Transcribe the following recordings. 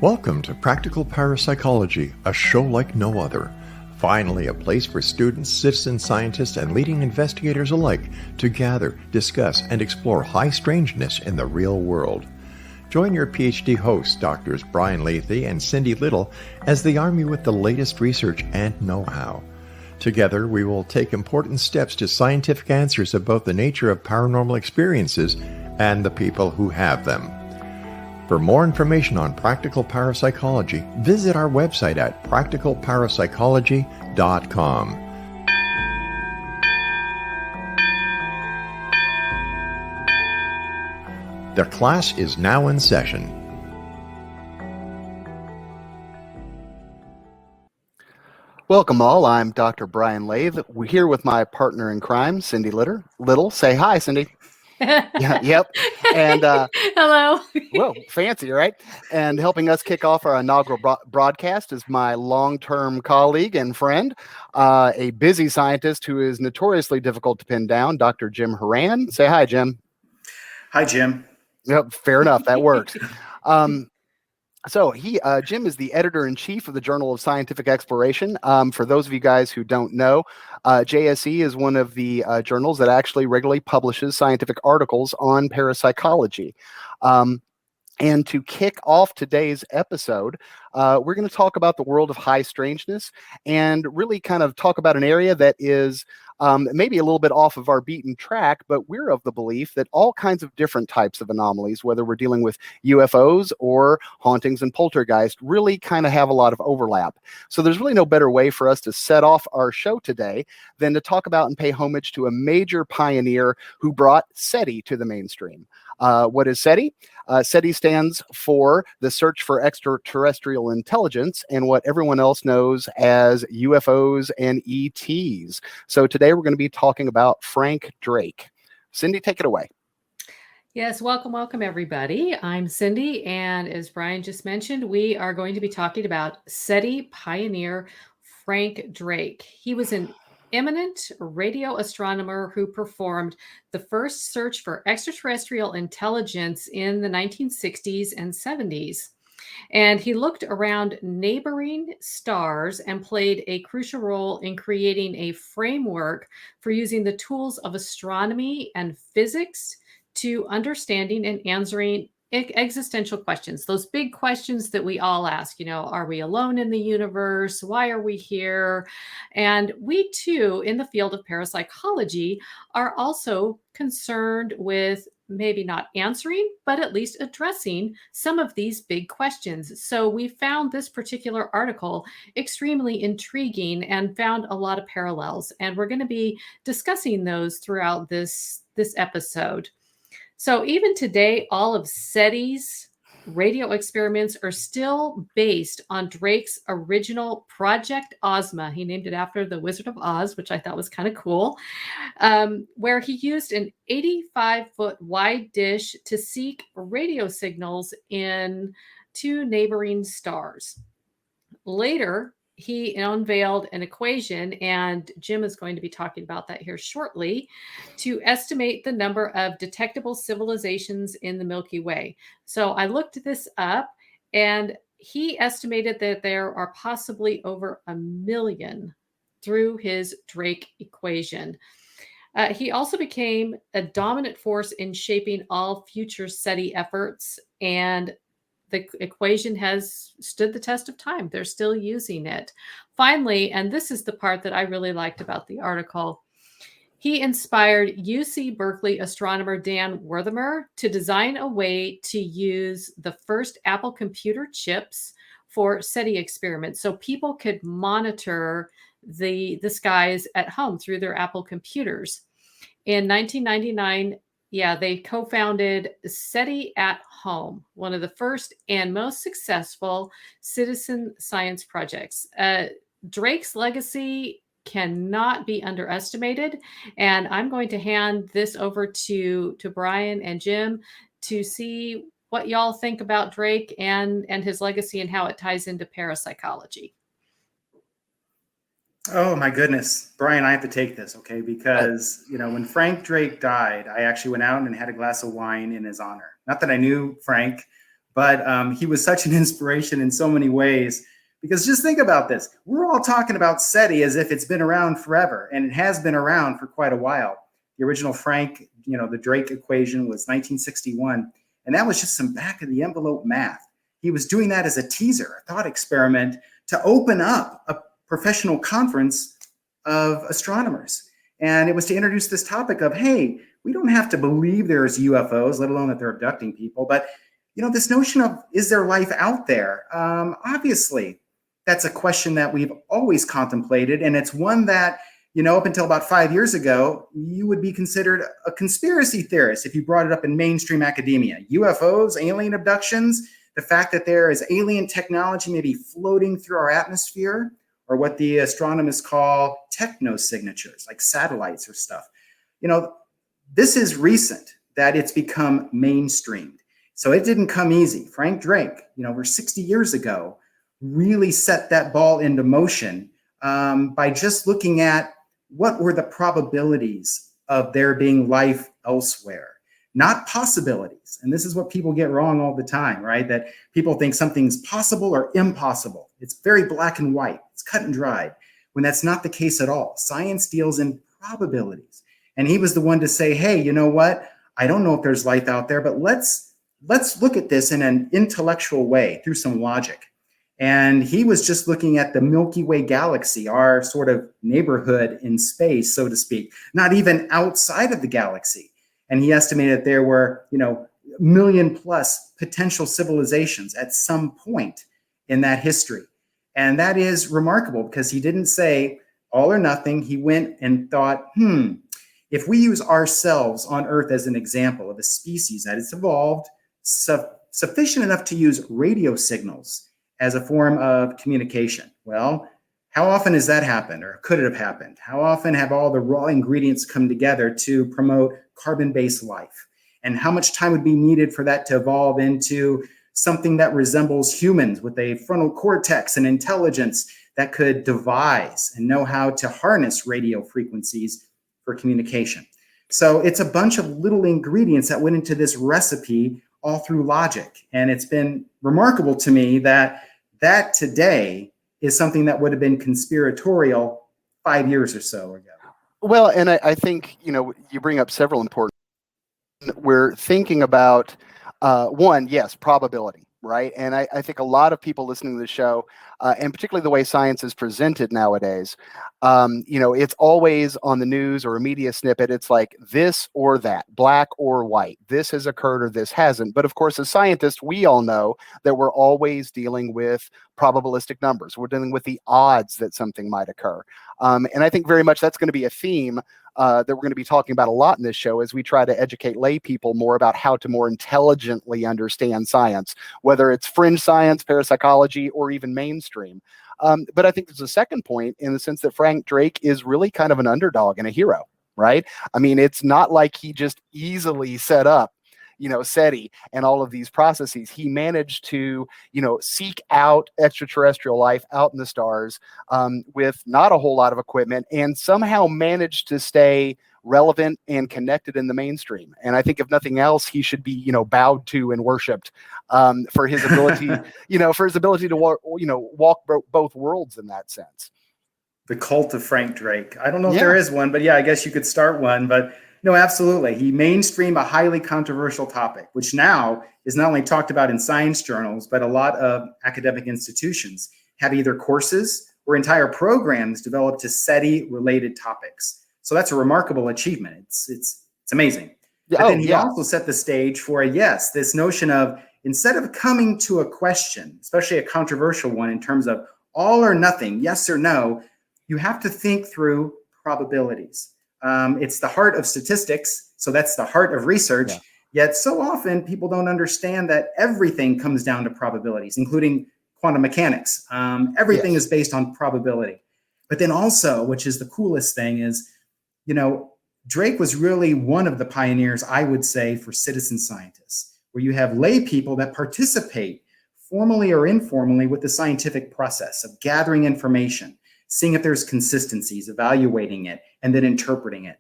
Welcome to Practical Parapsychology, a show like no other. Finally, a place for students, citizen scientists, and leading investigators alike to gather, discuss, and explore high strangeness in the real world. Join your PhD hosts, Drs. Brian Laythe and Cindy Little, as they arm you with the latest research and know-how. Together, we will take important steps to scientific answers about the nature of paranormal experiences and the people who have them. For more information on practical parapsychology, visit our website at practicalparapsychology.com. The class is now in session. Welcome all, I'm Dr. Brian Laythe. We're here with my partner in crime, Cindy Little. Say hi, Cindy. Yep. And hello. Whoa, fancy, right? And helping us kick off our inaugural broadcast is my long-term colleague and friend, a busy scientist who is notoriously difficult to pin down, Dr. Jim Houran. Say hi, Jim. Hi, Jim. Yep, fair enough. That works. So Jim is the editor-in-chief of the Journal of Scientific Exploration. For those of you guys who don't know, JSE is one of the journals that actually regularly publishes scientific articles on parapsychology. And to kick off today's episode, we're going to talk about the world of high strangeness and really kind of talk about an area that is maybe a little bit off of our beaten track, but we're of the belief that all kinds of different types of anomalies, whether we're dealing with UFOs or hauntings and poltergeist, really kind of have a lot of overlap. So there's really no better way for us to set off our show today than to talk about and pay homage to a major pioneer who brought SETI to the mainstream. What is SETI? SETI stands for the Search for Extraterrestrial Intelligence, and what everyone else knows as UFOs and ETs. So today we're going to be talking about Frank Drake. Cindy, take it away. Yes, welcome everybody. I'm Cindy, and as Brian just mentioned, we are going to be talking about SETI pioneer Frank Drake. He was an eminent radio astronomer who performed the first search for extraterrestrial intelligence in the 1960s and 70s. And he looked around neighboring stars and played a crucial role in creating a framework for using the tools of astronomy and physics to understanding and answering existential questions, those big questions that we all ask, are we alone in the universe? Why are we here? And we too, in the field of parapsychology, are also concerned with maybe not answering, but at least addressing some of these big questions. So we found this particular article extremely intriguing and found a lot of parallels. And we're going to be discussing those throughout this episode. So even today, all of SETI's radio experiments are still based on Drake's original Project Ozma. He named it after the Wizard of Oz, which I thought was kind of cool, where he used an 85-foot wide dish to seek radio signals in two neighboring stars. Later, he unveiled an equation, and Jim is going to be talking about that here shortly, to estimate the number of detectable civilizations in the Milky Way. So I looked this up, and he estimated that there are possibly over 1 million through his Drake equation. He also became a dominant force in shaping all future SETI efforts, and the equation has stood the test of time. They're still using it. Finally, and this is the part that I really liked about the article, he inspired UC Berkeley astronomer Dan Wertheimer to design a way to use the first Apple computer chips for SETI experiments so people could monitor the skies at home through their Apple computers. In 1999, they co-founded SETI at Home, one of the first and most successful citizen science projects. Drake's legacy cannot be underestimated, and I'm going to hand this over to Brian and Jim to see what y'all think about Drake and his legacy and how it ties into parapsychology. Oh my goodness, Brian, I have to take this, okay? Because, when Frank Drake died, I actually went out and had a glass of wine in his honor. Not that I knew Frank, but he was such an inspiration in so many ways. Because just think about this. We're all talking about SETI as if it's been around forever, and it has been around for quite a while. The original Frank, the Drake equation was 1961, and that was just some back of the envelope math. He was doing that as a teaser, a thought experiment to open up a professional conference of astronomers. And it was to introduce this topic of, hey, we don't have to believe there's UFOs, let alone that they're abducting people. But, this notion of, is there life out there? Obviously, that's a question that we've always contemplated. And it's one that, up until about 5 years ago, you would be considered a conspiracy theorist if you brought it up in mainstream academia. UFOs, alien abductions, the fact that there is alien technology maybe floating through our atmosphere, or what the astronomers call technosignatures, like satellites or stuff. This is recent that it's become mainstreamed. So it didn't come easy. Frank Drake, over 60 years ago, really set that ball into motion by just looking at what were the probabilities of there being life elsewhere, not possibilities. And this is what people get wrong all the time, right? That people think something's possible or impossible. It's very black and white. It's cut and dried, when that's not the case at all. Science deals in probabilities. And he was the one to say, hey, you know what? I don't know if there's life out there, but let's look at this in an intellectual way through some logic. And he was just looking at the Milky Way galaxy, our sort of neighborhood in space, so to speak, not even outside of the galaxy. And he estimated that there were, million plus potential civilizations at some point in that history. And that is remarkable, because he didn't say all or nothing. He went and thought, if we use ourselves on Earth as an example of a species that has evolved sufficient enough to use radio signals as a form of communication, well, how often has that happened, or could it have happened? How often have all the raw ingredients come together to promote carbon-based life? And how much time would be needed for that to evolve into something that resembles humans with a frontal cortex and intelligence that could devise and know how to harness radio frequencies for communication? So it's a bunch of little ingredients that went into this recipe all through logic. And it's been remarkable to me that today is something that would have been conspiratorial 5 years or so ago. Well, and I think, you bring up several important. We're thinking about one, yes, probability, right? And I think a lot of people listening to the show, and particularly the way science is presented nowadays, it's always on the news or a media snippet. It's like this or that, black or white. This has occurred or this hasn't. But of course, as scientists, we all know that we're always dealing with probabilistic numbers. We're dealing with the odds that something might occur. And I think very much that's going to be a theme that we're going to be talking about a lot in this show as we try to educate lay people more about how to more intelligently understand science, whether it's fringe science, parapsychology, or even mainstream. But I think there's a second point in the sense that Frank Drake is really kind of an underdog and a hero, right? I mean, it's not like he just easily set up, SETI and all of these processes. He managed to, seek out extraterrestrial life out in the stars with not a whole lot of equipment, and somehow managed to stay relevant and connected in the mainstream. And I think if nothing else, he should be, bowed to and worshipped for his ability, to walk both worlds in that sense. The cult of Frank Drake. I don't know if there is one, but yeah, I guess you could start one. But no, absolutely. He mainstreamed a highly controversial topic, which now is not only talked about in science journals, but a lot of academic institutions have either courses or entire programs developed to SETI-related topics. So that's a remarkable achievement. It's amazing. But then he also set the stage for this notion of, instead of coming to a question, especially a controversial one in terms of all or nothing, yes or no, you have to think through probabilities. It's the heart of statistics, so that's the heart of research. Yet so often people don't understand that everything comes down to probabilities, including quantum mechanics. Everything is based on probability. But then also, which is the coolest thing, is, Drake was really one of the pioneers, I would say, for citizen scientists, where you have lay people that participate formally or informally with the scientific process of gathering information, seeing if there's consistencies, evaluating it, and then interpreting it.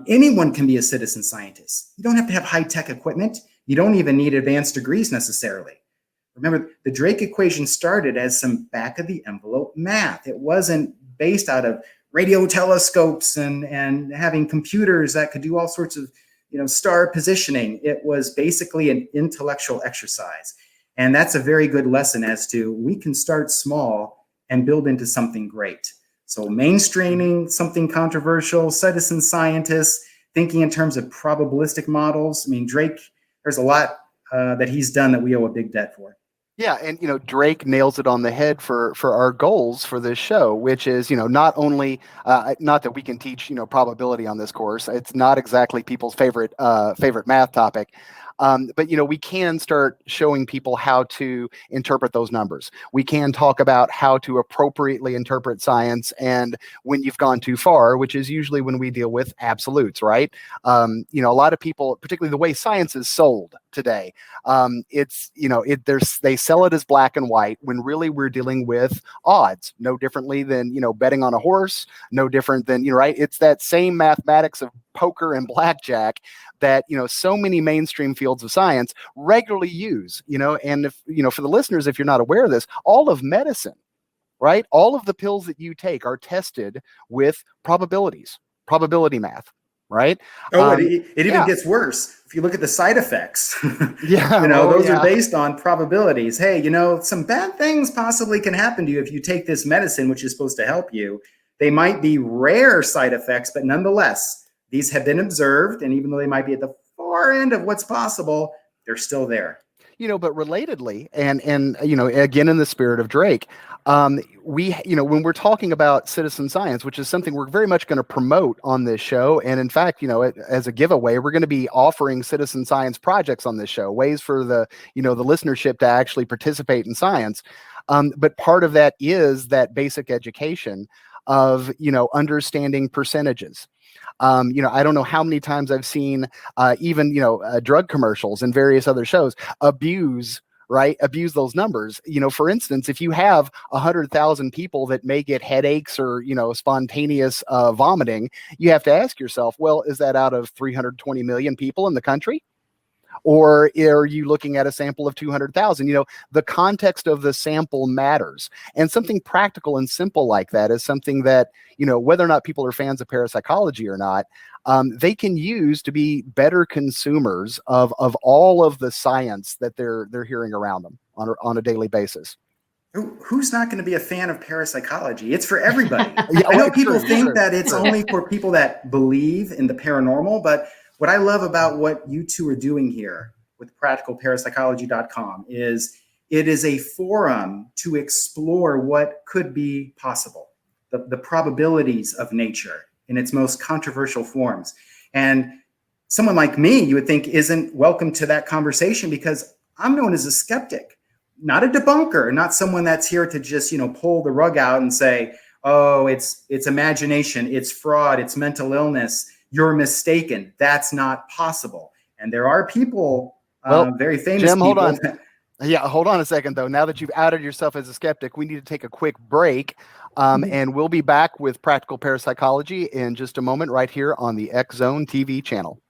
Anyone can be a citizen scientist. You don't have to have high-tech equipment. You don't even need advanced degrees necessarily. Remember, the Drake equation started as some back of the envelope math. It wasn't based out of radio telescopes and having computers that could do all sorts of, star positioning. It was basically an intellectual exercise. And that's a very good lesson as to we can start small and build into something great. So mainstreaming something controversial, citizen scientists, thinking in terms of probabilistic models. I mean, Drake, there's a lot that he's done that we owe a big debt for. Yeah, and Drake nails it on the head for our goals for this show, which is not only not that we can teach probability on this course. It's not exactly people's favorite math topic. But we can start showing people how to interpret those numbers. We can talk about how to appropriately interpret science, and when you've gone too far, which is usually when we deal with absolutes, right? A lot of people, particularly the way science is sold today, they sell it as black and white when really we're dealing with odds, no differently than betting on a horse, no different than right. It's that same mathematics of poker and blackjack that so many mainstream fields of science regularly use. And if for the listeners, if you're not aware of this, all of medicine, right, all of the pills that you take are tested with probability math, right? It even gets worse if you look at the side effects. Yeah, those are based on probabilities. Hey, some bad things possibly can happen to you if you take this medicine, which is supposed to help you. They might be rare side effects, but nonetheless, these have been observed, and even though they might be at the far end of what's possible, they're still there. But relatedly, and again, in the spirit of Drake, when we're talking about citizen science, which is something we're very much going to promote on this show, and in fact, as a giveaway, we're going to be offering citizen science projects on this show, ways for the listenership to actually participate in science. But part of that is that basic education of understanding percentages. I don't know how many times I've seen even drug commercials and various other shows abuse those numbers. For instance, if you have 100,000 people that may get headaches or spontaneous vomiting, you have to ask yourself, well, is that out of 320 million people in the country? Or are you looking at a sample of 200,000? The context of the sample matters. And something practical and simple like that is something that, whether or not people are fans of parapsychology or not, they can use to be better consumers of all of the science that they're hearing around them on a daily basis. Who's not going to be a fan of parapsychology? It's for everybody. I know people think that it's only for people that believe in the paranormal, but what I love about what you two are doing here with practicalparapsychology.com is it is a forum to explore what could be possible, the probabilities of nature in its most controversial forms. And someone like me, you would think, isn't welcome to that conversation because I'm known as a skeptic, not a debunker, not someone that's here to just, pull the rug out and say, oh, it's imagination, it's fraud, it's mental illness. You're mistaken. That's not possible. And there are people, very famous Jim, people. Hold on. Yeah, hold on a second, though. Now that you've outed yourself as a skeptic, we need to take a quick break. And we'll be back with Practical Parapsychology in just a moment right here on the X Zone TV channel.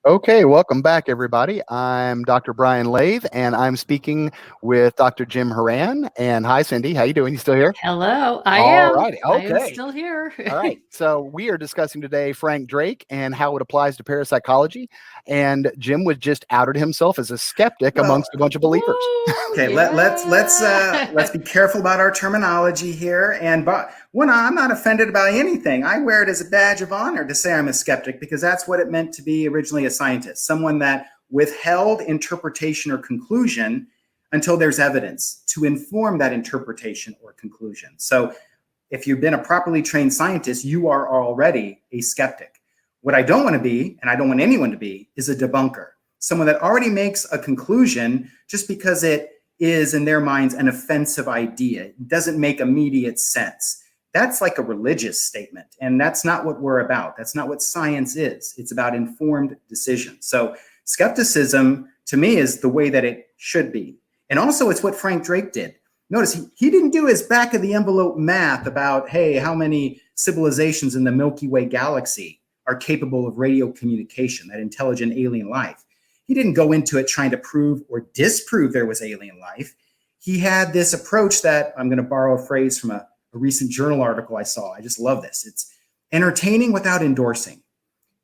Okay, welcome back, everybody. I'm Dr. Brian Laythe, and I'm speaking with Dr. Jim Houran. And hi, Cindy. How you doing? You still here? Hello, I am. All righty. Okay. I am still here. All right. So we are discussing today Frank Drake and how it applies to parapsychology. And Jim was just outed himself as a skeptic amongst a bunch of believers. Okay, let's be careful about our terminology here. And I'm not offended about anything. I wear it as a badge of honor to say I'm a skeptic because that's what it meant to be originally a scientist, someone that withheld interpretation or conclusion until there's evidence to inform that interpretation or conclusion. So if you've been a properly trained scientist, you are already a skeptic. What I don't want to be, and I don't want anyone to be, is a debunker, someone that already makes a conclusion just because it is, in their minds, an offensive idea. It doesn't make immediate sense. That's like a religious statement, and that's not what we're about. That's not what science is. It's about informed decision. So skepticism, to me, is the way that it should be. And also, it's what Frank Drake did. Notice he didn't do his back-of-the-envelope math about, hey, how many civilizations in the Milky Way galaxy are capable of radio communication, that intelligent alien life. he didn't go into it trying to prove or disprove there was alien life. He had this approach that, I'm going to borrow a phrase from a recent journal article I saw. I just love this. It's entertaining without endorsing.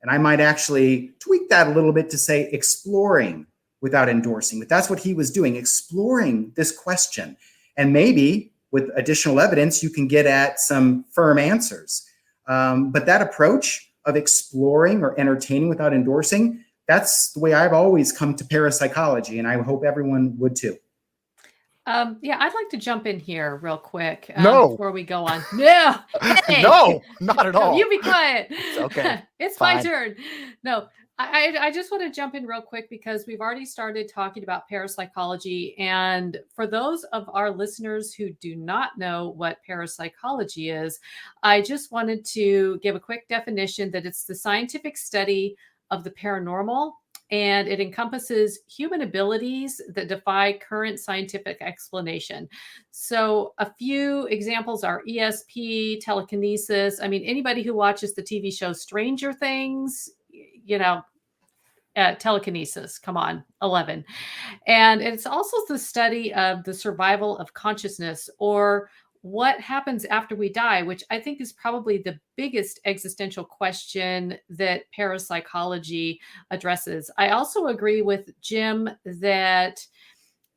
And I might actually tweak that a little bit to say exploring without endorsing. But that's what he was doing, exploring this question. And maybe with additional evidence, you can get at some firm answers. But that approach of exploring or entertaining without endorsing, that's the way I've always come to parapsychology, and I hope everyone would too. Yeah, I'd like to jump in here real quick before we go on. No, hey. No, not at all. You be quiet. It's okay. It's Fine. my turn. No, I just want to jump in real quick because we've already started talking about parapsychology. And for those of our listeners who do not know what parapsychology is, I just wanted to give a quick definition that it's the scientific study of the paranormal, and it encompasses human abilities that defy current scientific explanation. So a few examples are ESP, telekinesis. I mean, anybody who watches the TV show Stranger Things, telekinesis, come on, 11. And it's also the study of the survival of consciousness, or what happens after we die, which I think is probably the biggest existential question that parapsychology addresses. I also agree with Jim that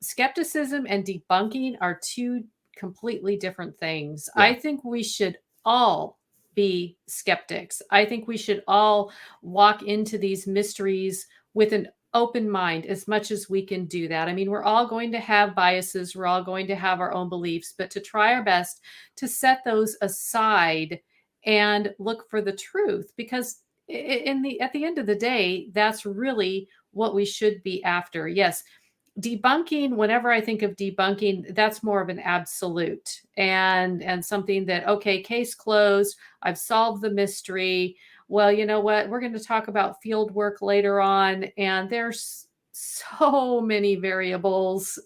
skepticism and debunking are two completely different things. Yeah. I think we should all be skeptics. I think we should all walk into these mysteries with an open mind as much as we can do that. I mean, we're all going to have biases. We're all going to have our own beliefs, but to try our best to set those aside and look for the truth, because at the end of the day, that's really what we should be after. Yes. Debunking, whenever I think of debunking, that's more of an absolute and something that, okay, case closed. I've solved the mystery. Well, you know what? We're going to talk about field work later on, and there's so many variables.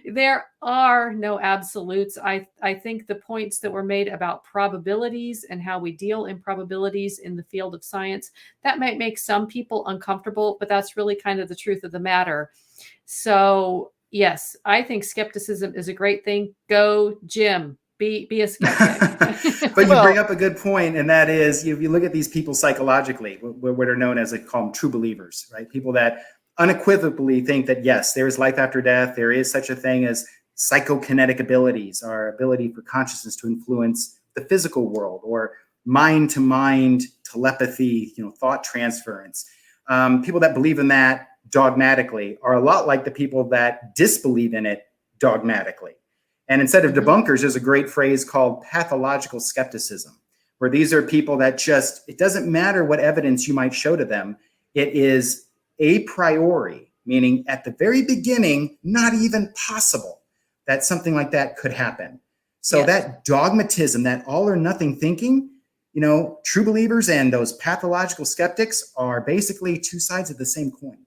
There are no absolutes. I think the points that were made about probabilities and how we deal in probabilities in the field of science, that might make some people uncomfortable, but that's really kind of the truth of the matter. So, yes, I think skepticism is a great thing. Go, Jim. Be a skeptic. But you bring up a good point, and that is, if you look at these people psychologically, what are known as, they call them true believers, right? People that unequivocally think that, yes, there is life after death. There is such a thing as psychokinetic abilities, our ability for consciousness to influence the physical world, or mind-to-mind telepathy, thought transference. People that believe in that dogmatically are a lot like the people that disbelieve in it dogmatically. And instead of debunkers, there's a great phrase called pathological skepticism, where these are people that it doesn't matter what evidence you might show to them. It is a priori, meaning at the very beginning, not even possible that something like that could happen. So yes. That dogmatism, that all or nothing thinking, true believers and those pathological skeptics are basically two sides of the same coin.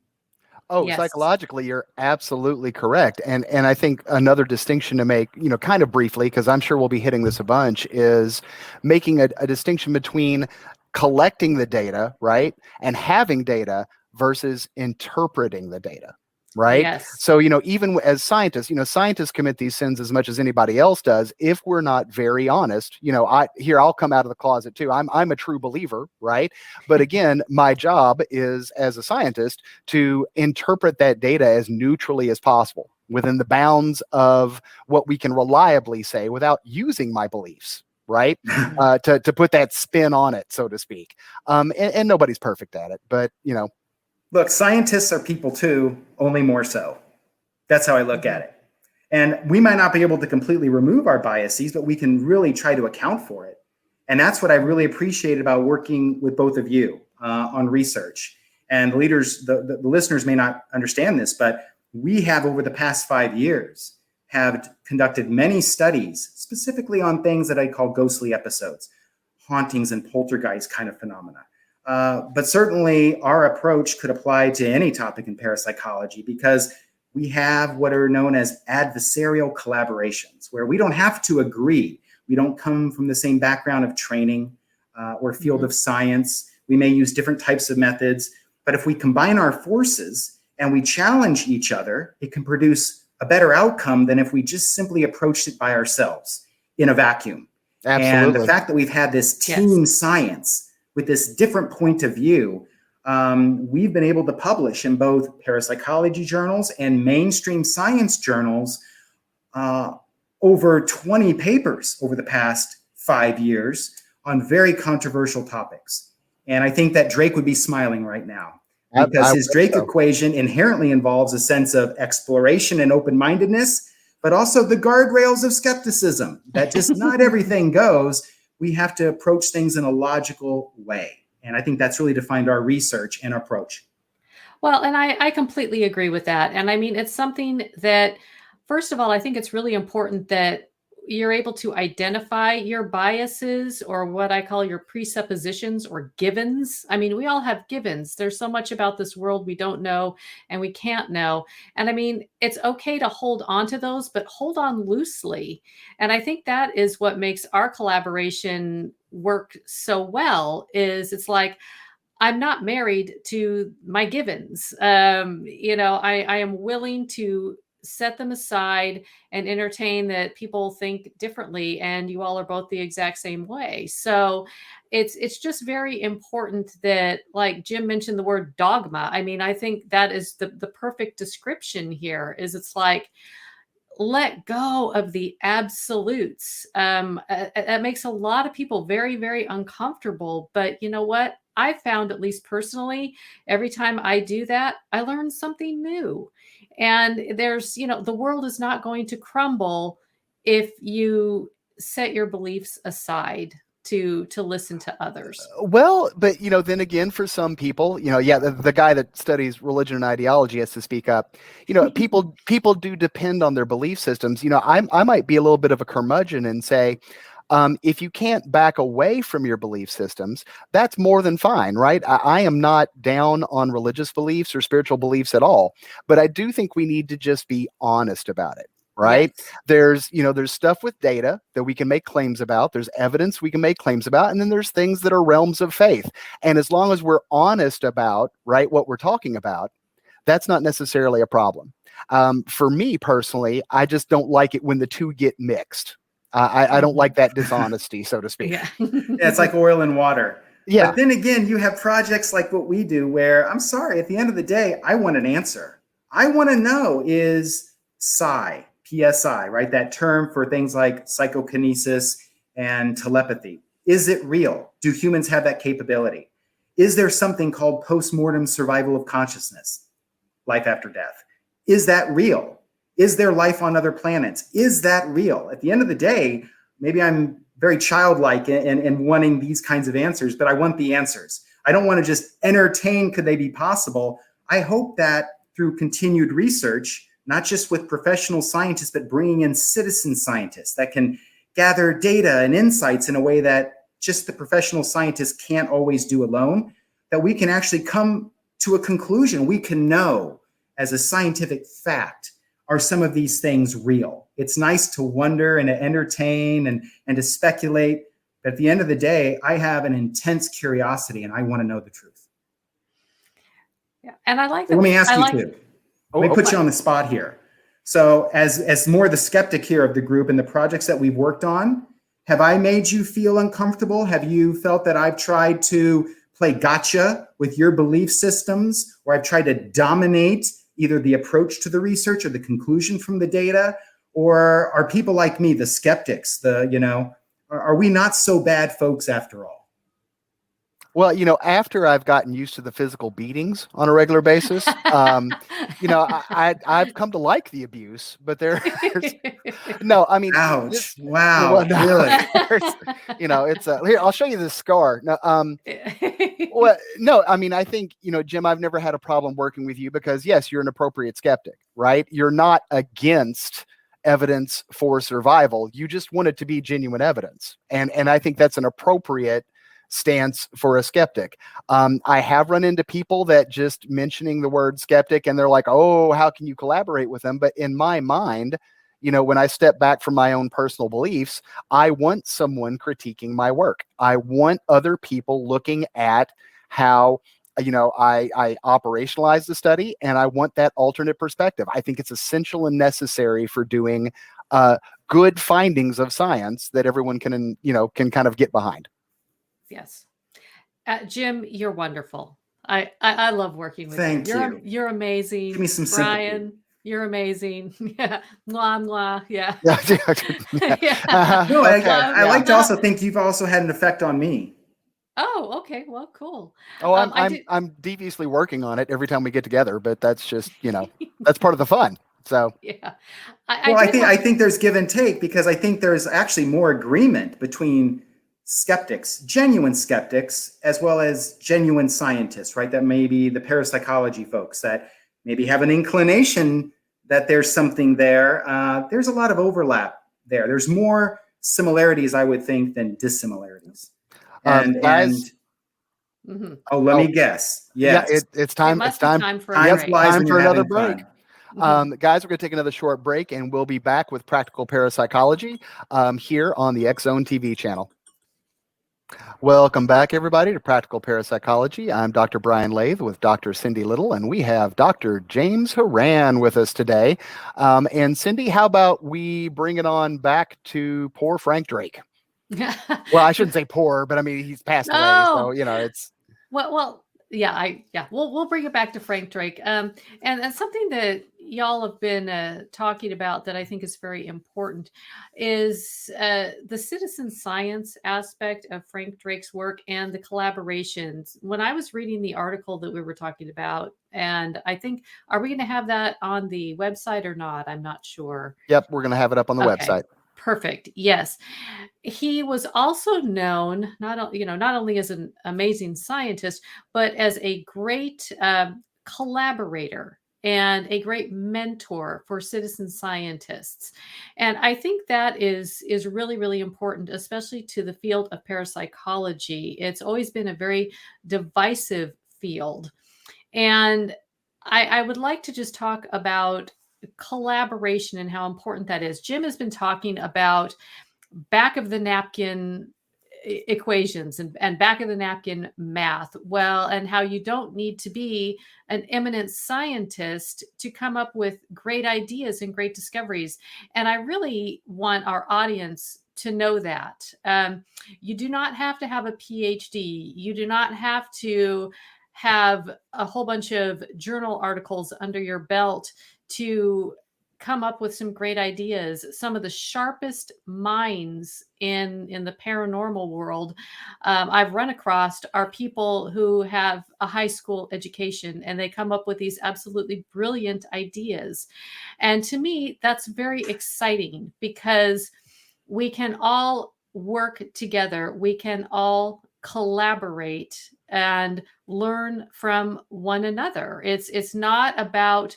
Oh, yes. Psychologically, you're absolutely correct. And I think another distinction to make, kind of briefly, because I'm sure we'll be hitting this a bunch, is making a distinction between collecting the data, right, and having data versus interpreting the data. Right. Yes. So, even as scientists, scientists commit these sins as much as anybody else does if we're not very honest. I'll come out of the closet, too. I'm a true believer. Right. But again, my job is, as a scientist, to interpret that data as neutrally as possible within the bounds of what we can reliably say without using my beliefs. Right. To put that spin on it, so to speak. And nobody's perfect at it. But, Look, scientists are people too, only more so. That's how I look at it. And we might not be able to completely remove our biases, but we can really try to account for it. And that's what I really appreciate about working with both of you on research. And the leaders, the listeners may not understand this, but we have, over the past 5 years, have conducted many studies specifically on things that I call ghostly episodes, hauntings and poltergeist kind of phenomena. But certainly our approach could apply to any topic in parapsychology, because we have what are known as adversarial collaborations, where we don't have to agree. We don't come from the same background of training or field of science. We may use different types of methods, but if we combine our forces and we challenge each other, it can produce a better outcome than if we just simply approached it by ourselves in a vacuum. Absolutely. And the fact that we've had this team science with this different point of view, we've been able to publish in both parapsychology journals and mainstream science journals over 20 papers over the past 5 years on very controversial topics. And I think that Drake would be smiling right now, because his Drake equation inherently involves a sense of exploration and open-mindedness, but also the guardrails of skepticism, that just not everything goes. We have to approach things in a logical way. And I think that's really defined our research and approach. Well, and I completely agree with that. And I mean, it's something that, first of all, I think it's really important that you're able to identify your biases, or what I call your presuppositions or givens. I mean, we all have givens. There's so much about this world we don't know and we can't know. And I mean, it's okay to hold on to those, but hold on loosely. And I think that is what makes our collaboration work so well, is it's like, I'm not married to my givens. I am willing to set them aside and entertain that people think differently, and you all are both the exact same way. So it's just very important that, like Jim mentioned the word dogma. I mean, I think that is the perfect description here. Is it's like, let go of the absolutes. That makes a lot of people very, very uncomfortable. But you know what? I found, at least personally, every time I do that, I learn something new. And there's, the world is not going to crumble if you set your beliefs aside to listen to others. Well, but then again, for some people, the guy that studies religion and ideology has to speak up. People do depend on their belief systems. I might be a little bit of a curmudgeon and say, if you can't back away from your belief systems, that's more than fine, right? I am not down on religious beliefs or spiritual beliefs at all, but I do think we need to just be honest about it. Right. Yes. There's stuff with data that we can make claims about. There's evidence we can make claims about. And then there's things that are realms of faith. And as long as we're honest about, right, what we're talking about, that's not necessarily a problem. For me personally, I just don't like it when the two get mixed. I don't like that dishonesty, so to speak. Yeah, it's like oil and water. Yeah. But then again, you have projects like what we do where, I'm sorry, at the end of the day, I want an answer. I want to know, is psi, PSI, right? That term for things like psychokinesis and telepathy. Is it real? Do humans have that capability? Is there something called post-mortem survival of consciousness, life after death? Is that real? Is there life on other planets? Is that real? At the end of the day, maybe I'm very childlike in wanting these kinds of answers, but I want the answers. I don't want to just entertain, could they be possible? I hope that through continued research, not just with professional scientists, but bringing in citizen scientists that can gather data and insights in a way that just the professional scientists can't always do alone, that we can actually come to a conclusion. We can know as a scientific fact, are some of these things real? It's nice to wonder and to entertain and to speculate. But at the end of the day, I have an intense curiosity and I want to know the truth. Yeah, and I like that. Let me ask you too. Let me put you on the spot here. So as more the skeptic here of the group and the projects that we've worked on, have I made you feel uncomfortable? Have you felt that I've tried to play gotcha with your belief systems, or I've tried to dominate either the approach to the research or the conclusion from the data? Or are people like me, the skeptics, are we not so bad folks after all? Well, after I've gotten used to the physical beatings on a regular basis, I've come to like the abuse, but there's no, I mean, ouch, wow, really? It's here, I'll show you this scar. No, well, no, I mean, I think, Jim, I've never had a problem working with you because yes, you're an appropriate skeptic, right? You're not against evidence for survival. You just want it to be genuine evidence. And I think that's an appropriate stance for a skeptic. I have run into people that just mentioning the word skeptic and they're like, oh, how can you collaborate with them? But in my mind, when I step back from my own personal beliefs, I want someone critiquing my work. I want other people looking at how I operationalize the study, and I want that alternate perspective. I think it's essential and necessary for doing good findings of science that everyone can kind of get behind. Yes. Jim, you're wonderful. I love working with Thank you. you. You're amazing. Give me some Brian, sympathy. you're amazing. Yeah. Mwah, mwah. Yeah. Yeah. No, Okay. I like to also think you've also had an effect on me. Oh, okay. Well, cool. Oh, I'm deviously working on it every time we get together, but that's just, that's part of the fun. So Yeah. I think there's give and take, because I think there's actually more agreement between skeptics, genuine skeptics, as well as genuine scientists, right? That maybe the parapsychology folks that maybe have an inclination that there's something there. There's a lot of overlap there. There's more similarities, I would think, than dissimilarities. Guys, let me guess. Yes. Yeah, it's time. It It's time. time for Time a break. flies Time when for you're another having break. fun. Guys, we're going to take another short break, and we'll be back with Practical Parapsychology here on the X Zone TV channel. Welcome back, everybody, to Practical Parapsychology. I'm Dr. Brian Laythe with Dr. Cindy Little, and we have Dr. James Houran with us today. And Cindy, how about we bring it on back to poor Frank Drake? Well, I shouldn't say poor, but I mean, he's passed away, so it's we'll bring it back to Frank Drake. And something that y'all have been talking about that I think is very important is the citizen science aspect of Frank Drake's work and the collaborations. When I was reading the article that we were talking about, and I think, are we going to have that on the website or not? I'm not sure. Yep, we're going to have it up on the website. Perfect. Yes. He was also known not only as an amazing scientist, but as a great collaborator and a great mentor for citizen scientists. And I think that is really, really important, especially to the field of parapsychology. It's always been a very divisive field. And I would like to just talk about collaboration and how important that is. Jim has been talking about back of the napkin equations and back of the napkin math. Well, and how you don't need to be an eminent scientist to come up with great ideas and great discoveries. And I really want our audience to know that. You do not have to have a PhD. You do not have to have a whole bunch of journal articles under your belt to come up with some great ideas. Some of the sharpest minds in the paranormal world I've run across are people who have a high school education, and they come up with these absolutely brilliant ideas. And to me, that's very exciting, because we can all work together. We can all collaborate and learn from one another. It's not about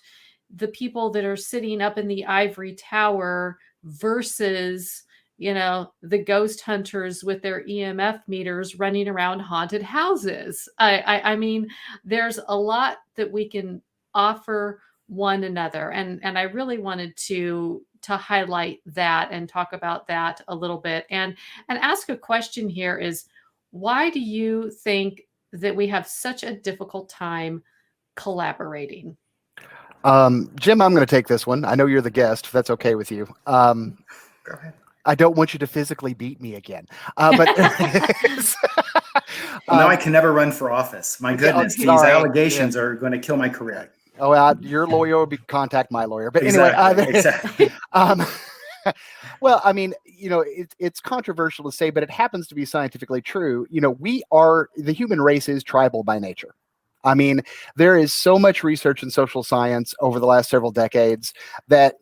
the people that are sitting up in the ivory tower versus, the ghost hunters with their EMF meters running around haunted houses. I mean, there's a lot that we can offer one another. And I really wanted to highlight that and talk about that a little bit and ask a question here is, why do you think that we have such a difficult time collaborating? Jim, I'm going to take this one. I know you're the guest, if that's okay with you. Go ahead. I don't want you to physically beat me again. But now I can never run for office. My goodness, these allegations are going to kill my career. Oh, your lawyer will contact my lawyer. But exactly. Well, I mean, it's controversial to say, but it happens to be scientifically true. The human race is tribal by nature. I mean, there is so much research in social science over the last several decades that,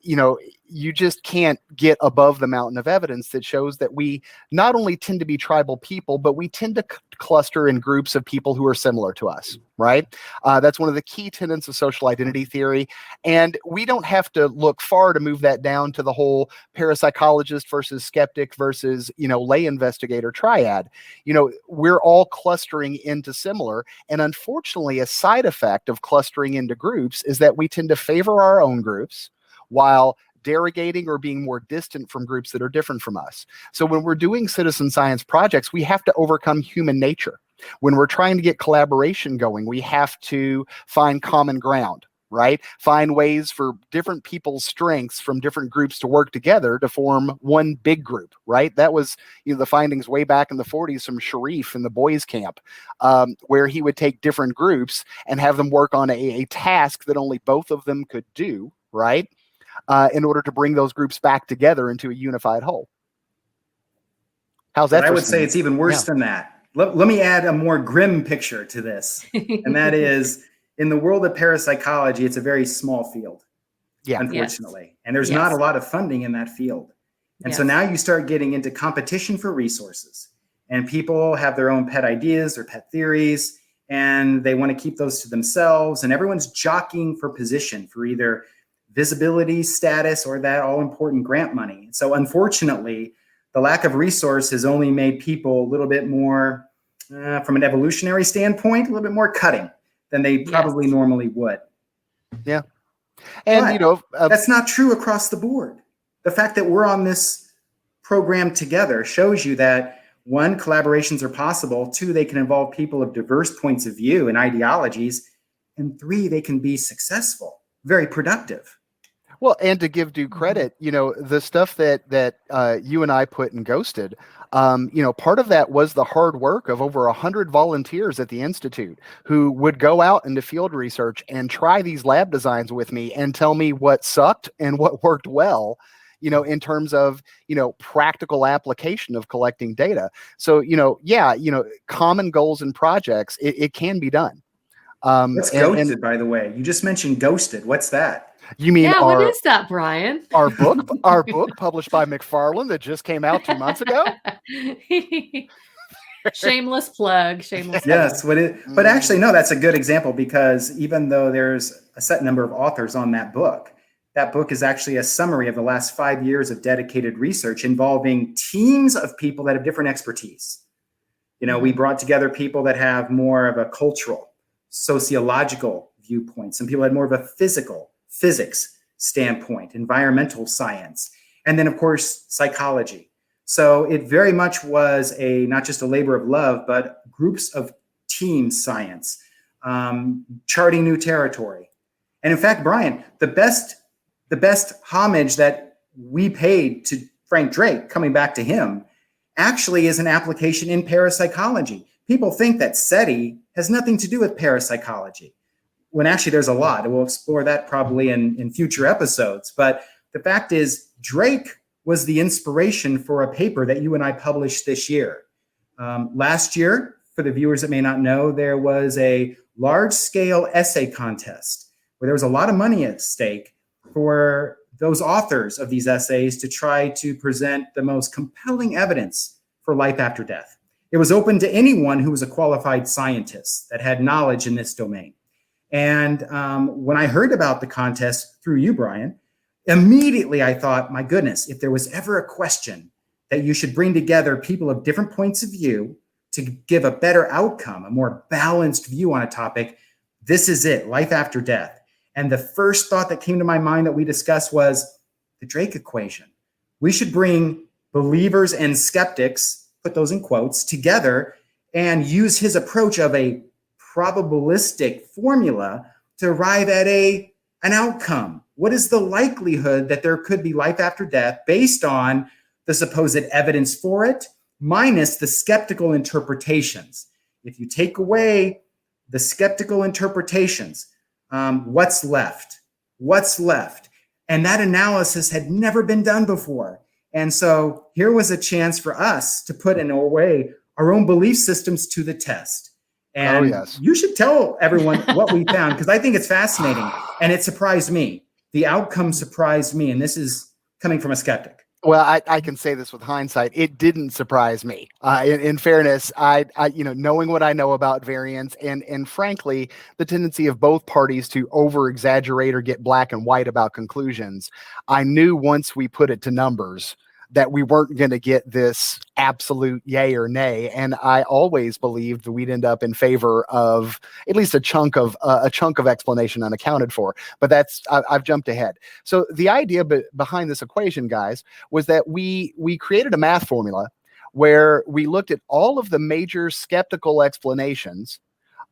you just can't get above the mountain of evidence that shows that we not only tend to be tribal people, but we tend to cluster in groups of people who are similar to us, right? That's one of the key tenets of social identity theory. And we don't have to look far to move that down to the whole parapsychologist versus skeptic versus, lay investigator triad. We're all clustering into similar. And unfortunately, a side effect of clustering into groups is that we tend to favor our own groups while derogating or being more distant from groups that are different from us. So when we're doing citizen science projects, we have to overcome human nature. When we're trying to get collaboration going, we have to find common ground, right? Find ways for different people's strengths from different groups to work together to form one big group, right? That was, the findings way back in the 40s from Sharif in the boys' camp, where he would take different groups and have them work on a task that only both of them could do, right? In order to bring those groups back together into a unified whole. How's that? But I would say it's even worse than that. Let me add a more grim picture to this. And that is, in the world of parapsychology, it's a very small field, unfortunately. Yes. And there's not a lot of funding in that field. And so now you start getting into competition for resources. And people have their own pet ideas or pet theories, and they want to keep those to themselves. And everyone's jockeying for position, for either visibility, status, or that all-important grant money. So unfortunately, the lack of resource has only made people a little bit more, from an evolutionary standpoint, a little bit more cutting than they probably normally would. Yeah. And, that's not true across the board. The fact that we're on this program together shows you that, one, collaborations are possible. Two, they can involve people of diverse points of view and ideologies. And three, they can be successful, very productive. Well, and to give due credit, the stuff that you and I put in Ghosted, part of that was the hard work of over 100 volunteers at the Institute who would go out into field research and try these lab designs with me and tell me what sucked and what worked well, in terms of, practical application of collecting data. So, common goals and projects, it can be done. What's Ghosted, by the way? You just mentioned Ghosted. What's that? You mean what is that, Brian? Our book published by McFarland that just came out 2 months ago. Shameless plug. Yes, but actually, no, that's a good example, because even though there's a set number of authors on that book is actually a summary of the last 5 years of dedicated research involving teams of people that have different expertise. We brought together people that have more of a cultural, sociological viewpoint. Some people had more of a physics standpoint, environmental science, and then, of course, psychology. So it very much was not just a labor of love, but groups of team science, charting new territory. And in fact, Brian, the best homage that we paid to Frank Drake, coming back to him, actually is an application in parapsychology. People think that SETI has nothing to do with parapsychology, when actually there's a lot, and we'll explore that probably in future episodes. But the fact is, Drake was the inspiration for a paper that you and I published this year. Last year, for the viewers that may not know, there was a large-scale essay contest where there was a lot of money at stake for those authors of these essays to try to present the most compelling evidence for life after death. It was open to anyone who was a qualified scientist that had knowledge in this domain. And when I heard about the contest through you, Brian, immediately I thought, my goodness, if there was ever a question that you should bring together people of different points of view to give a better outcome, a more balanced view on a topic, this is it, life after death. And the first thought that came to my mind that we discussed was the Drake equation. We should bring believers and skeptics, put those in quotes, together and use his approach of a probabilistic formula to arrive at an outcome. What is the likelihood that there could be life after death based on the supposed evidence for it, minus the skeptical interpretations? If you take away the skeptical interpretations, what's left? What's left? And that analysis had never been done before. And so here was a chance for us to put in a way our own belief systems to the test. And you should tell everyone what we found, because I think it's fascinating. And it surprised me. The outcome surprised me. And this is coming from a skeptic. Well, I can say this with hindsight. It didn't surprise me. In fairness, I knowing what I know about variance and frankly, the tendency of both parties to over exaggerate or get black and white about conclusions, I knew once we put it to numbers that we weren't going to get this absolute yay or nay. And I always believed that we'd end up in favor of at least a chunk of explanation unaccounted for. But I've jumped ahead. So the idea behind this equation, guys, was that we created a math formula where we looked at all of the major skeptical explanations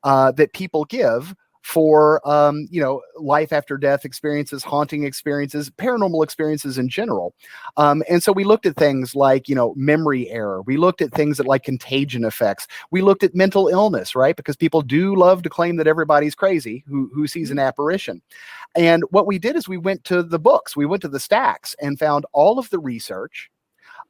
that people give for life after death experiences, haunting experiences, paranormal experiences in general. And so we looked at things like, memory error. We looked at things that like contagion effects. We looked at mental illness, right? Because people do love to claim that everybody's crazy who sees an apparition. And what we did is we went to the books, we went to the stacks and found all of the research,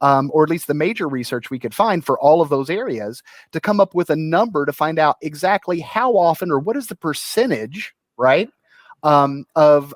or at least the major research we could find for all of those areas, to come up with a number to find out exactly how often, or what is the percentage, right, of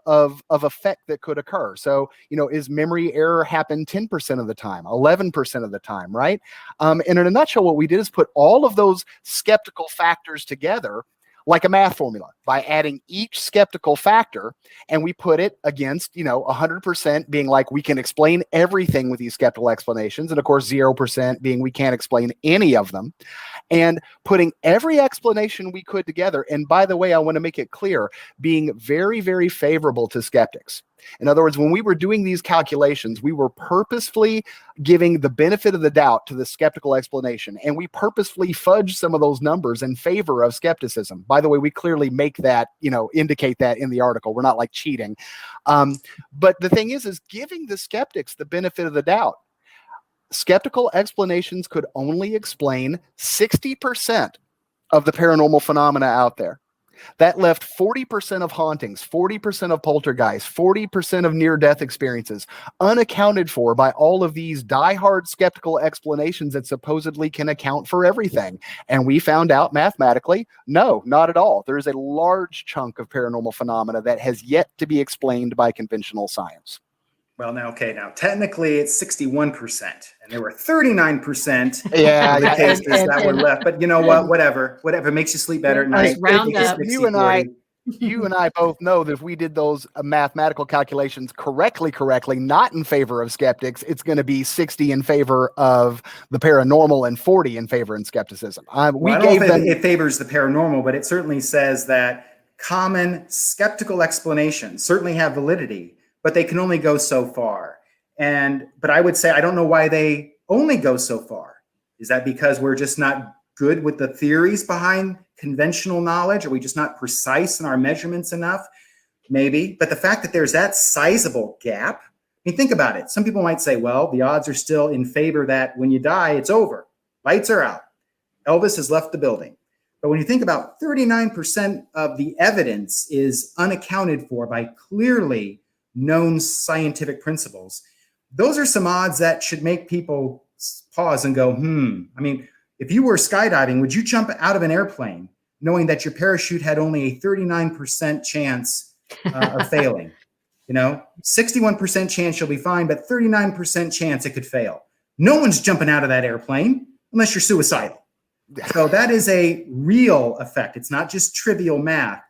effect that could occur. So, is memory error happen 10% of the time, 11% of the time, right? And in a nutshell, what we did is put all of those skeptical factors together like a math formula by adding each skeptical factor, and we put it against, 100% being like we can explain everything with these skeptical explanations, and of course 0% being we can't explain any of them, and putting every explanation we could together. And by the way, I want to make it clear, being very, very favorable to skeptics. In other words, when we were doing these calculations, we were purposefully giving the benefit of the doubt to the skeptical explanation, and we purposefully fudged some of those numbers in favor of skepticism. By the way, we clearly make that, indicate that in the article. We're not like cheating. But the thing is giving the skeptics the benefit of the doubt. Skeptical explanations could only explain 60% of the paranormal phenomena out there. That left 40% of hauntings, 40% of poltergeists, 40% of near-death experiences unaccounted for by all of these diehard skeptical explanations that supposedly can account for everything. And we found out mathematically, no, not at all. There is a large chunk of paranormal phenomena that has yet to be explained by conventional science. Well, now technically it's 61%, and there were 39% of the cases that were left. But you know what? Whatever makes you sleep better at night. Round up. You and I both know that if we did those mathematical calculations correctly, not in favor of skeptics, it's going to be 60 in favor of the paranormal and 40 in favor of skepticism. I don't know if it favors the paranormal, but it certainly says that common skeptical explanations certainly have validity, but they can only go so far. But I would say, I don't know why they only go so far. Is that because we're just not good with the theories behind conventional knowledge? Are we just not precise in our measurements enough? Maybe. But the fact that there's that sizable gap, I mean, think about it. Some people might say, well, the odds are still in favor that when you die, it's over. Lights are out. Elvis has left the building. But when you think about 39% of the evidence is unaccounted for by clearly known scientific principles, those are some odds that should make people pause and go, I mean, if you were skydiving, would you jump out of an airplane knowing that your parachute had only a 39% chance of failing? 61% chance you'll be fine, but 39% chance it could fail. No one's jumping out of that airplane unless you're suicidal. So that is a real effect. It's not just trivial math.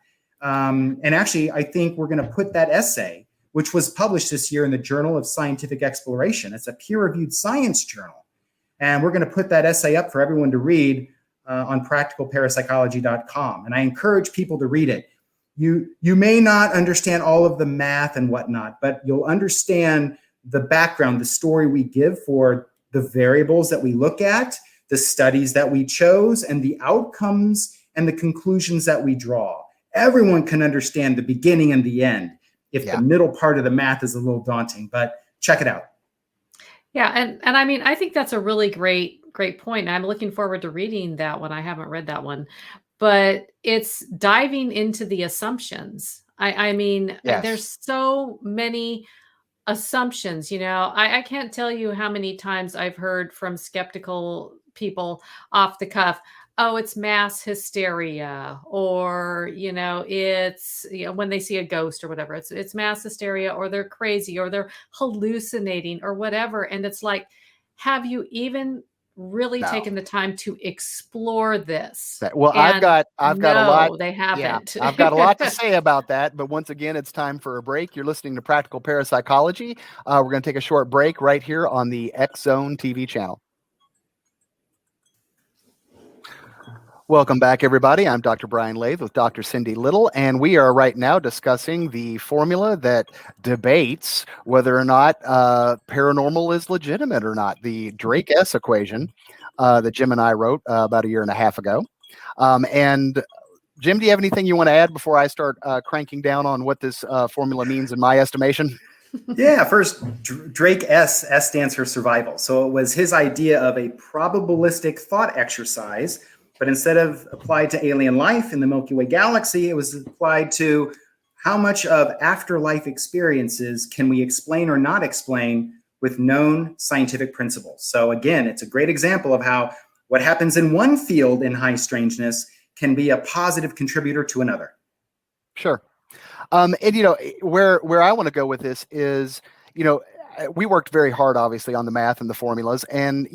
And actually, I think we're going to put that essay, which was published this year in the Journal of Scientific Exploration. It's a peer-reviewed science journal. And we're going to put that essay up for everyone to read on practicalparapsychology.com. And I encourage people to read it. You may not understand all of the math and whatnot, but you'll understand the background, the story we give for the variables that we look at, the studies that we chose, and the outcomes and the conclusions that we draw. Everyone can understand the beginning and the end. If the middle part of the math is a little daunting, but check it out. Yeah. And I mean, I think that's a really great point. I'm looking forward to reading that one. I haven't read that one, but it's diving into the assumptions. I mean, there's so many assumptions, I can't tell you how many times I've heard from skeptical people off the cuff, oh, it's mass hysteria, or, it's, when they see a ghost or whatever, it's mass hysteria, or they're crazy, or they're hallucinating or whatever. And it's like, have you even really taken the time to explore this? Well, and I've got a lot. They haven't. Yeah, I've got a lot to say about that. But once again, it's time for a break. You're listening to Practical Parapsychology. We're going to take a short break right here on the X Zone TV channel. Welcome back, everybody. I'm Dr. Brian Laythe with Dr. Cindy Little, and we are right now discussing the formula that debates whether or not paranormal is legitimate or not, the Drake S equation that Jim and I wrote about a year and a half ago. And Jim, do you have anything you want to add before I start cranking down on what this formula means in my estimation? Yeah, first, Drake S stands for survival. So it was his idea of a probabilistic thought exercise, but instead of applied to alien life in the Milky Way galaxy, it was applied to how much of afterlife experiences can we explain or not explain with known scientific principles. So again, it's a great example of how what happens in one field in high strangeness can be a positive contributor to another. Sure. And where I want to go with this is, we worked very hard, obviously, on the math and the formulas. And,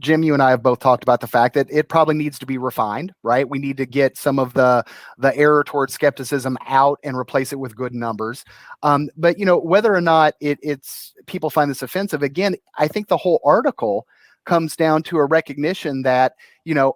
Jim, you and I have both talked about the fact that it probably needs to be refined, right? We need to get some of the error towards skepticism out and replace it with good numbers. But, whether or not it's people find this offensive, again, I think the whole article comes down to a recognition that,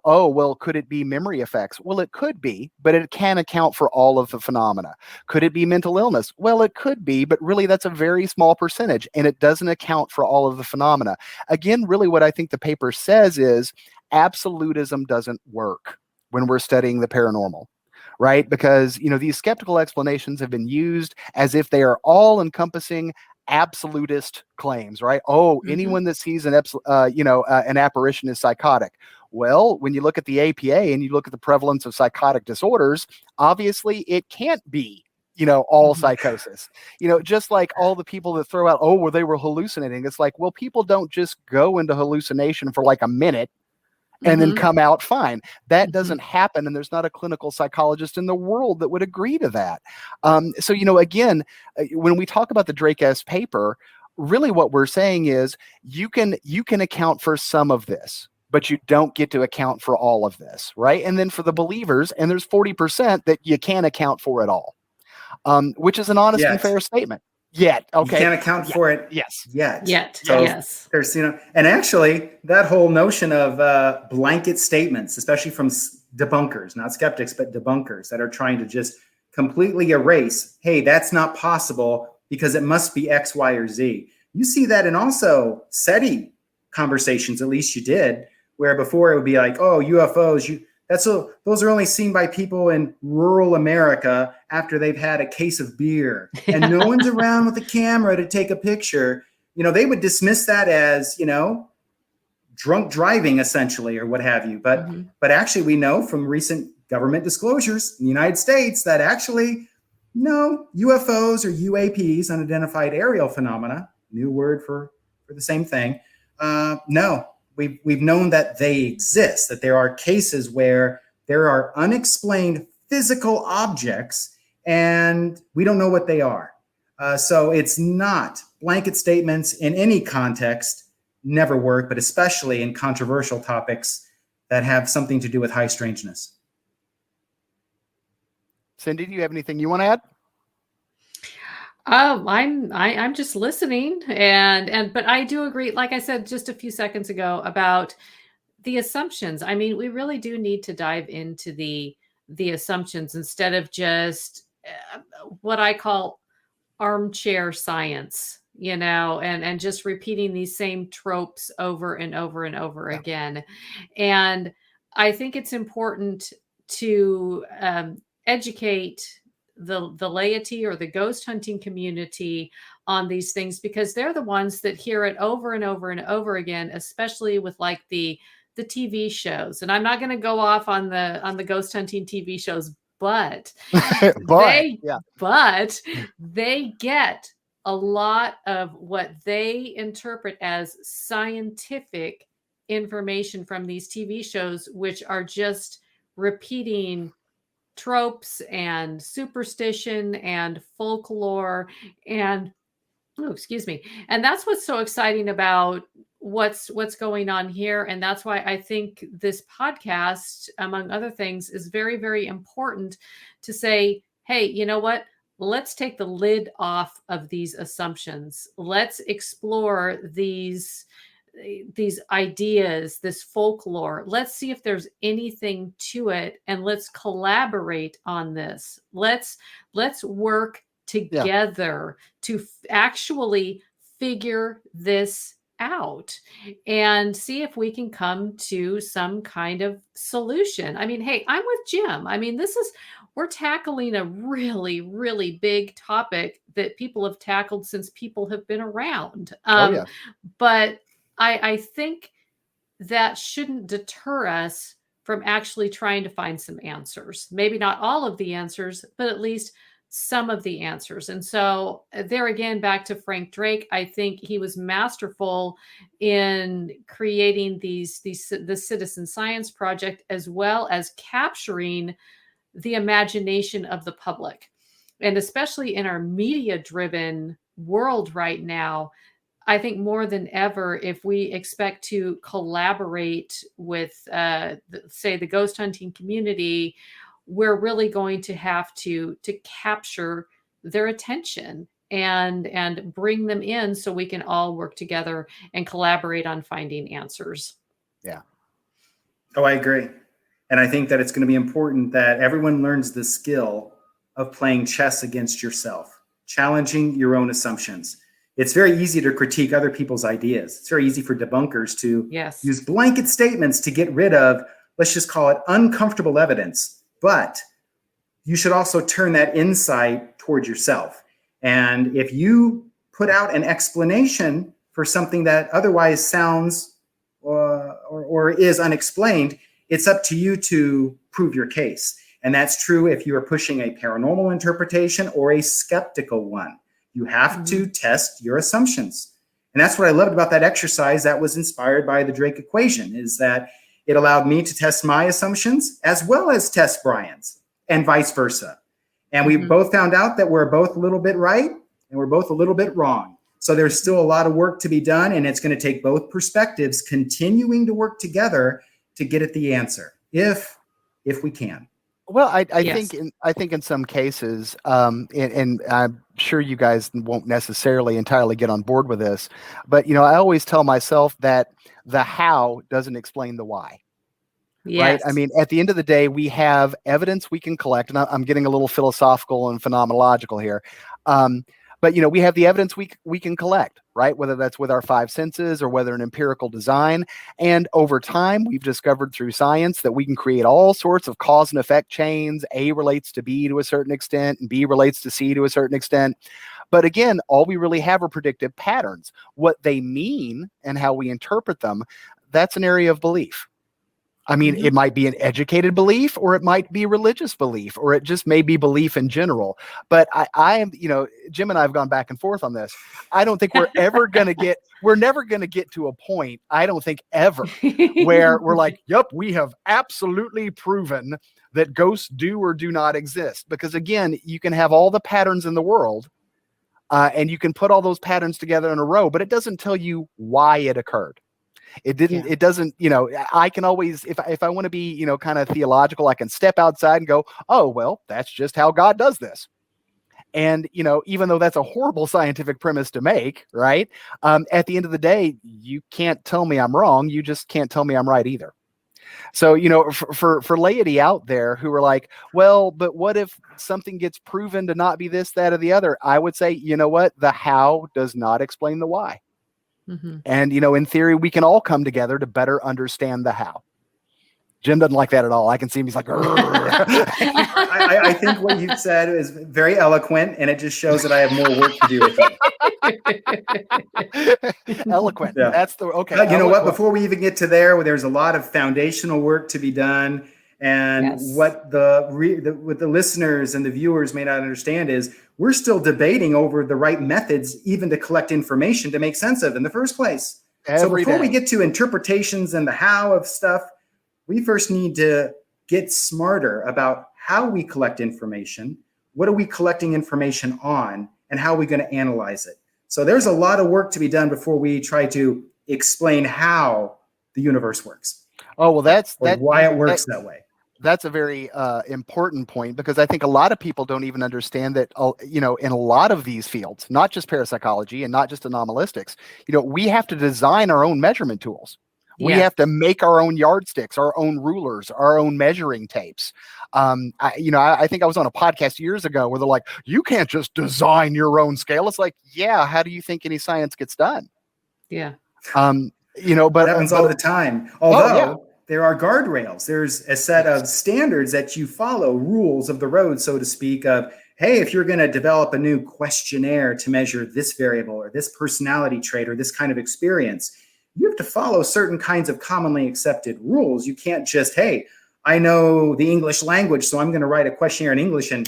oh, well, could it be memory effects? Well, it could be, but it can account for all of the phenomena. Could it be mental illness? Well, it could be, but really that's a very small percentage, and it doesn't account for all of the phenomena. Again, really what I think the paper says is absolutism doesn't work when we're studying the paranormal. Right? Because, these skeptical explanations have been used as if they are all encompassing absolutist claims, right? Oh, anyone that sees an apparition is psychotic. Well, when you look at the APA and you look at the prevalence of psychotic disorders, obviously it can't be, all psychosis. Just like all the people that throw out, oh, well, they were hallucinating. It's like, well, people don't just go into hallucination for like a minute and then come out fine. That doesn't happen, and there's not a clinical psychologist in the world that would agree to that. So, again, when we talk about the Drake S paper, really what we're saying is you can account for some of this, but you don't get to account for all of this, right? And then for the believers, and there's 40% that you can't account for at all, which is an honest and fair statement. Yet, okay. You can't account for it. Yes. Yet. So yes. There's, and actually that whole notion of blanket statements, especially from debunkers, not skeptics, but debunkers that are trying to just completely erase, hey, that's not possible because it must be X, Y, or Z. You see that in also SETI conversations, at least you did, where before it would be like, oh, UFOs, those are only seen by people in rural America after they've had a case of beer and no one's around with a camera to take a picture. They would dismiss that as, drunk driving essentially, or what have you. But actually we know from recent government disclosures in the United States that actually, no, UFOs or UAPs, unidentified aerial phenomena, new word for the same thing. No. We've known that they exist, that there are cases where there are unexplained physical objects and we don't know what they are. So it's not blanket statements in any context, never work, but especially in controversial topics that have something to do with high strangeness. Cindy, do you have anything you want to add? I'm just listening, but I do agree, like I said just a few seconds ago, about the assumptions. I mean, we really do need to dive into the assumptions instead of just what I call armchair science, and just repeating these same tropes over and over and over again. And I think it's important to educate the laity or the ghost hunting community on these things, because they're the ones that hear it over and over and over again, especially with like the TV shows. And I'm not going to go off on the ghost hunting TV shows, but they get a lot of what they interpret as scientific information from these TV shows, which are just repeating tropes and superstition and folklore and and that's what's so exciting about what's going on here. And that's why I think this podcast, among other things, is very, very important to say, hey, you know what? Let's take the lid off of these assumptions. Let's explore these these ideas, this folklore. Let's see if there's anything to it, and let's collaborate on this. Let's work together to actually figure this out and see if we can come to some kind of solution. I mean, hey, I'm with Jim. I mean, we're tackling a really, really big topic that people have tackled since people have been around. But I think that shouldn't deter us from actually trying to find some answers. Maybe not all of the answers, but at least some of the answers. And so there again, back to Frank Drake, I think he was masterful in creating the Citizen Science Project, as well as capturing the imagination of the public. And especially in our media-driven world right now, I think more than ever, if we expect to collaborate with, say, the ghost hunting community, we're really going to have to capture their attention and bring them in so we can all work together and collaborate on finding answers. Yeah. Oh, I agree. And I think that it's going to be important that everyone learns the skill of playing chess against yourself, challenging your own assumptions. It's very easy to critique other people's ideas. It's very easy for debunkers to use blanket statements to get rid of, let's just call it uncomfortable evidence. But you should also turn that insight towards yourself. And if you put out an explanation for something that otherwise sounds or is unexplained, it's up to you to prove your case. And that's true if you are pushing a paranormal interpretation or a skeptical one. You have to test your assumptions. And that's what I loved about that exercise that was inspired by the Drake equation, is that it allowed me to test my assumptions as well as test Brian's, and vice versa. And we both found out that we're both a little bit right and we're both a little bit wrong. So there's still a lot of work to be done, and it's going to take both perspectives continuing to work together to get at the answer, if we can. Well, I think in some cases, and I'm sure you guys won't necessarily entirely get on board with this, but I always tell myself that the how doesn't explain the why. Yes. Right? I mean, at the end of the day, we have evidence we can collect, and I'm getting a little philosophical and phenomenological here. But we have the evidence we can collect, right? Whether that's with our five senses or whether an empirical design. And over time, we've discovered through science that we can create all sorts of cause and effect chains. A relates to B to a certain extent, and B relates to C to a certain extent. But again, all we really have are predictive patterns. What they mean and how we interpret them, that's an area of belief. I mean, it might be an educated belief, or it might be religious belief, or it just may be belief in general. But I am, Jim and I have gone back and forth on this. I don't think we're never going to get to a point, I don't think ever, where we're like, yep, we have absolutely proven that ghosts do or do not exist. Because again, you can have all the patterns in the world, and you can put all those patterns together in a row, but it doesn't tell you why it occurred. It didn't, it doesn't, I can always, if I want to be, kind of theological, I can step outside and go, oh, well, that's just how God does this. And, even though that's a horrible scientific premise to make, right? At the end of the day, you can't tell me I'm wrong. You just can't tell me I'm right either. So, for laity out there who are like, well, but what if something gets proven to not be this, that, or the other? I would say, you know what? The how does not explain the why. And, in theory, we can all come together to better understand the how. Jim doesn't like that at all. I can see him. He's like, I think what you said is very eloquent, and it just shows that I have more work to do with it. Eloquent. Yeah. That's the, okay. You know what? Before we even get to there, there's a lot of foundational work to be done. And what the listeners and the viewers may not understand is we're still debating over the right methods even to collect information to make sense of in the first place. So before we get to interpretations and the how of stuff, we first need to get smarter about how we collect information, what are we collecting information on, and how are we going to analyze it. So there's a lot of work to be done before we try to explain how the universe works. Oh, well, that's why it works that way. That's a very important point, because I think a lot of people don't even understand that, in a lot of these fields, not just parapsychology and not just anomalistics, we have to design our own measurement tools. We have to make our own yardsticks, our own rulers, our own measuring tapes. I think I was on a podcast years ago where they're like, you can't just design your own scale. It's like, yeah, how do you think any science gets done? Yeah. But it happens all the time. Although there are guardrails, there's a set of standards that you follow, rules of the road, so to speak, of, hey, if you're going to develop a new questionnaire to measure this variable or this personality trait or this kind of experience, you have to follow certain kinds of commonly accepted rules. You can't just, hey, I know the English language, so I'm going to write a questionnaire in English and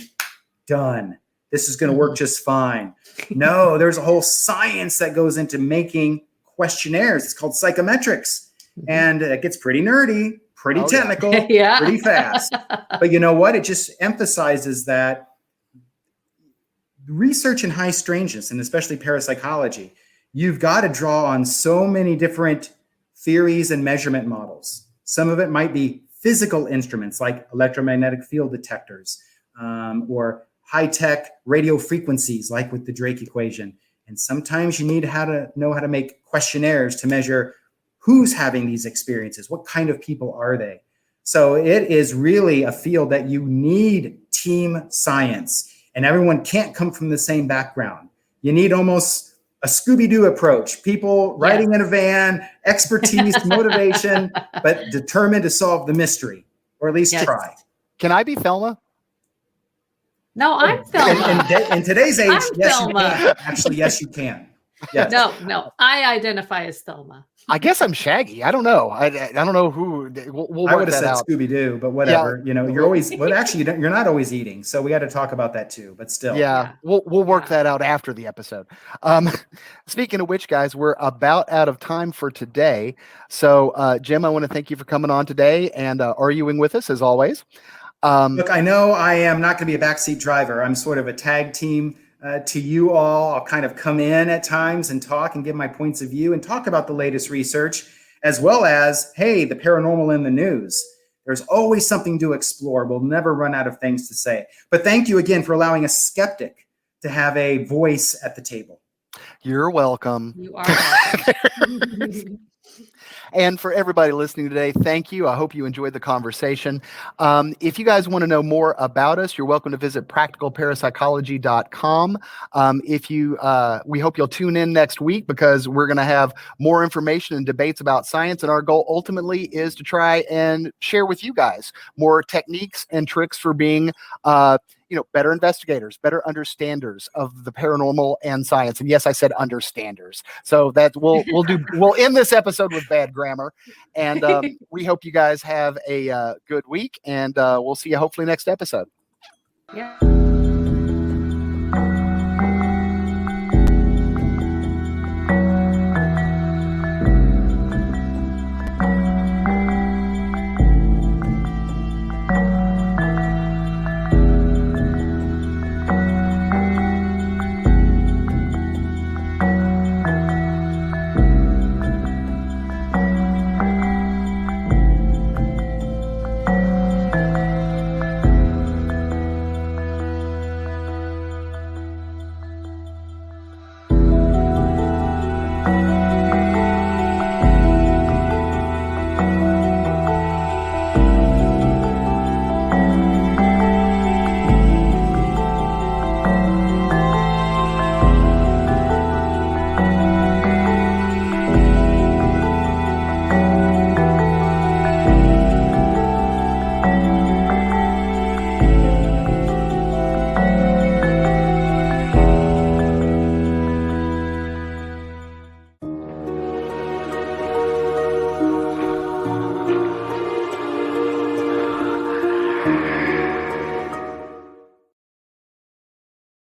done. This is going to work just fine. No, there's a whole science that goes into making questionnaires. It's called psychometrics. And it gets pretty nerdy, pretty technical, pretty fast. But you know what? It just emphasizes that research in high strangeness, and especially parapsychology, you've got to draw on so many different theories and measurement models. Some of it might be physical instruments like electromagnetic field detectors, or high-tech radio frequencies like with the Drake equation. And sometimes you need to know how to make questionnaires to measure who's having these experiences, what kind of people are they. So it is really a field that you need team science, and everyone can't come from the same background. You need almost a Scooby-Doo approach, people riding in a van, expertise, motivation, but determined to solve the mystery, or at least try. Can I be Thelma? No, I'm Thelma. In today's age, yes, Thelma. you can. Actually, yes, you can. Yes. No, I identify as Thelma. I guess I'm Shaggy. I don't know. I don't know who. We'll I would work have that said out. Scooby-Doo, but whatever. You're always. But actually, you're not always eating. So we got to talk about that too. But still, we'll work that out after the episode. Speaking of which, guys, we're about out of time for today. So, Jim, I want to thank you for coming on today and arguing with us as always. Look, I know I am not going to be a backseat driver. I'm sort of a tag team to you all. I'll kind of come in at times and talk and give my points of view and talk about the latest research, as well as, hey, the paranormal in the news. There's always something to explore. We'll never run out of things to say. But thank you again for allowing a skeptic to have a voice at the table. You're welcome. You are welcome. And for everybody listening today, thank you. I hope you enjoyed the conversation. If you guys want to know more about us, you're welcome to visit practicalparapsychology.com. We hope you'll tune in next week, because we're going to have more information and debates about science. And our goal ultimately is to try and share with you guys more techniques and tricks for being better investigators, better understanders of the paranormal and science. And yes, I said understanders. So that we'll end this episode with bad grammar. And we hope you guys have a good week, and we'll see you hopefully next episode. Yeah.